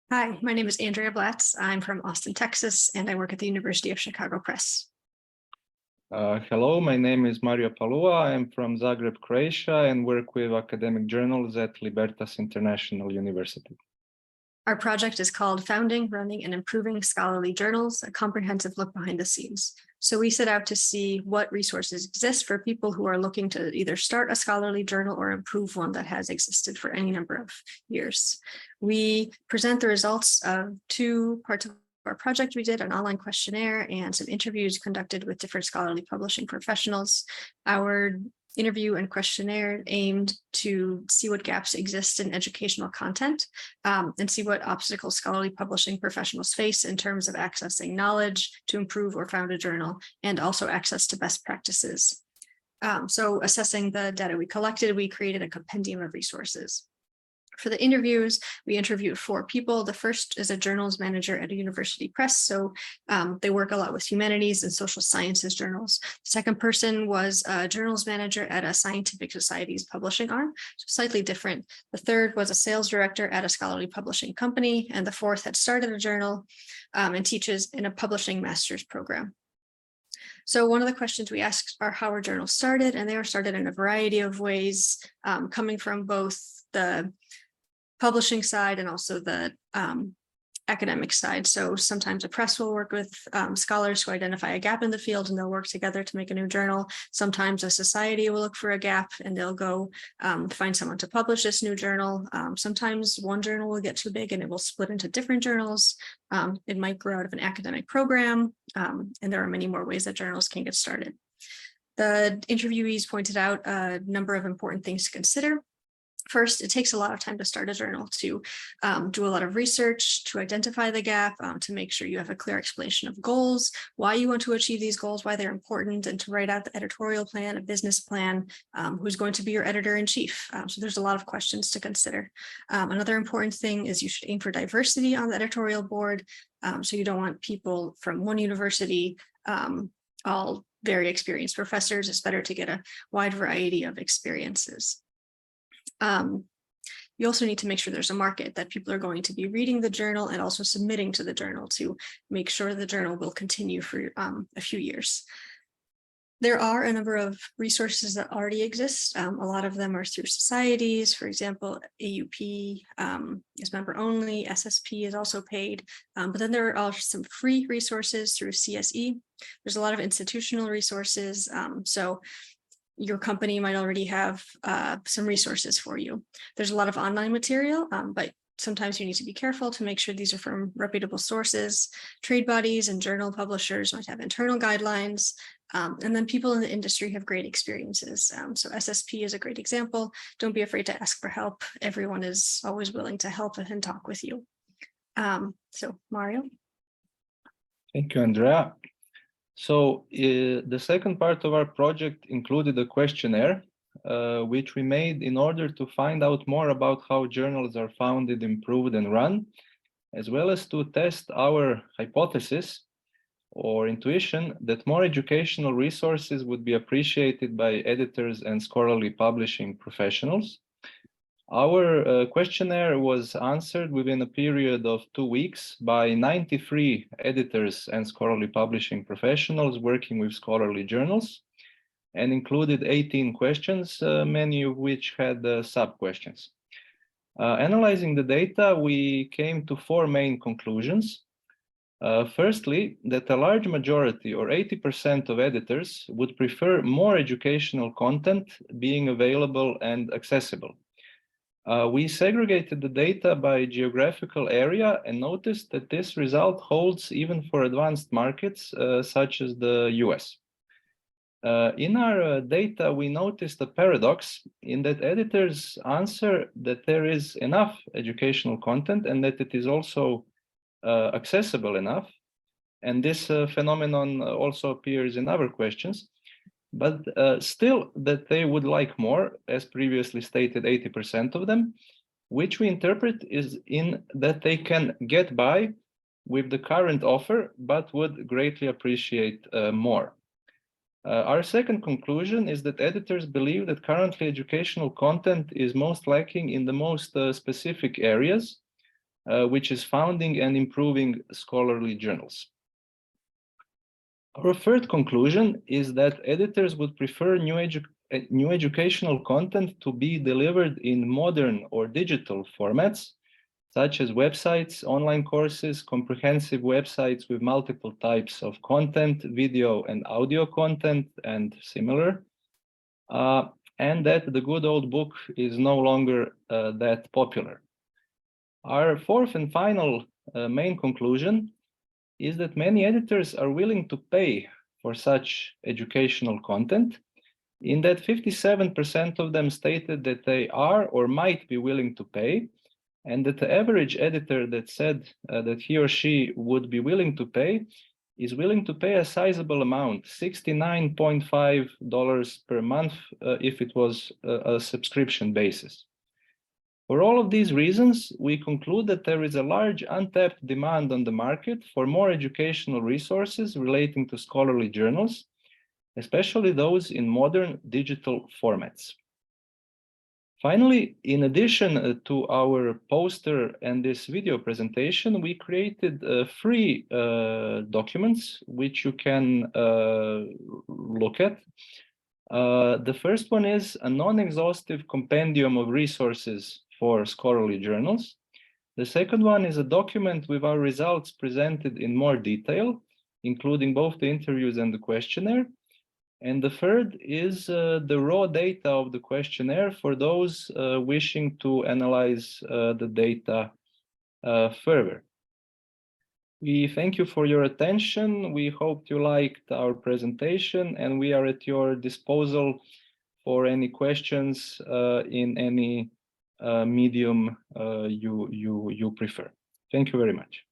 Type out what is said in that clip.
Hi, my name is Andrea Blatz. I'm from Austin, Texas, and I work at the University of Chicago Press. Hello, my name is Pallua. I'm from Zagreb, Croatia, and work with academic journals at Libertas International University. Our project is called Founding, Running, and Improving Scholarly Journals, a comprehensive look behind the scenes. So we set out to see what resources exist for people who are looking to either start a scholarly journal or improve one that has existed for any number of years. We present the results of two parts of our project. We did an online questionnaire and some interviews conducted with different scholarly publishing professionals. Our interview and questionnaire aimed to see what gaps exist in educational content and see what obstacles scholarly publishing professionals face in terms of accessing knowledge to improve or found a journal, and also access to best practices. So assessing the data we collected, we created a compendium of resources. For the interviews, we interviewed 4 people. The first is a journals manager at a university press. So they work a lot with humanities and social sciences journals. The second person was a journals manager at a scientific society's publishing arm, so slightly different. The third was a sales director at a scholarly publishing company. And the fourth had started a journal and teaches in a publishing master's program. So one of the questions we asked are how our journals started, and they were started in a variety of ways, coming from both the publishing side and also the academic side. So sometimes a press will work with scholars who identify a gap in the field, and they'll work together to make a new journal. Sometimes a society will look for a gap and they'll go find someone to publish this new journal. Sometimes one journal will get too big and it will split into different journals. It might grow out of an academic program, and there are many more ways that journals can get started. The interviewees pointed out a number of important things to consider. First, it takes a lot of time to start a journal, to do a lot of research, to identify the gap, to make sure you have a clear explanation of goals, why you want to achieve these goals, why they're important, and to write out the editorial plan, a business plan, who's going to be your editor-in-chief. So there's a lot of questions to consider. Another important thing is you should aim for diversity on the editorial board. So you don't want people from one university, all very experienced professors. It's better to get a wide variety of experiences. You also need to make sure there's a market, that people are going to be reading the journal and also submitting to the journal to make sure the journal will continue for a few years. There are a number of resources that already exist. A lot of them are through societies. For example, AUP is member only, SSP is also paid, but then there are also some free resources through CSE. There's a lot of institutional resources. So your company might already have some resources for you. There's a lot of online material, but sometimes you need to be careful to make sure these are from reputable sources. Trade bodies and journal publishers might have internal guidelines, and then people in the industry have great experiences. So SSP is a great example. Don't be afraid to ask for help. Everyone is always willing to help and talk with you. So Mario. Thank you, Andrea. So the second part of our project included a questionnaire, which we made in order to find out more about how journals are founded, improved, and run, as well as to test our hypothesis or intuition that more educational resources would be appreciated by editors and scholarly publishing professionals. Our questionnaire was answered within a period of 2 weeks by 93 editors and scholarly publishing professionals working with scholarly journals, and included 18 questions, many of which had sub-questions. Analyzing the data, we came to 4 main conclusions. Firstly, that a large majority, or 80% of editors, would prefer more educational content being available and accessible. We segregated the data by geographical area and noticed that this result holds even for advanced markets such as the US. In our data, we noticed a paradox in that editors answer that there is enough educational content and that it is also accessible enough. And this phenomenon also appears in other questions. But still that they would like more, as previously stated, 80% of them, which we interpret is in that they can get by with the current offer, but would greatly appreciate more. Our second conclusion is that editors believe that currently educational content is most lacking in the most specific areas, which is founding and improving scholarly journals. Our third conclusion is that editors would prefer new educational content to be delivered in modern or digital formats, such as websites, online courses, comprehensive websites with multiple types of content, video and audio content, and similar. And that the good old book is no longer that popular. Our fourth and final main conclusion is that many editors are willing to pay for such educational content, in that 57% of them stated that they are or might be willing to pay, and that the average editor that said that he or she would be willing to pay is willing to pay a sizable amount, $69.5 per month, if it was a subscription basis. For all of these reasons, we conclude that there is a large untapped demand on the market for more educational resources relating to scholarly journals, especially those in modern digital formats. Finally, in addition to our poster and this video presentation, we created free documents which you can look at. The first one is a non-exhaustive compendium of resources for scholarly journals. The second one is a document with our results presented in more detail, including both the interviews and the questionnaire. And the third is the raw data of the questionnaire for those wishing to analyze the data further. We thank you for your attention. We hope you liked our presentation, and we are at your disposal for any questions in any medium you prefer. Thank you very much.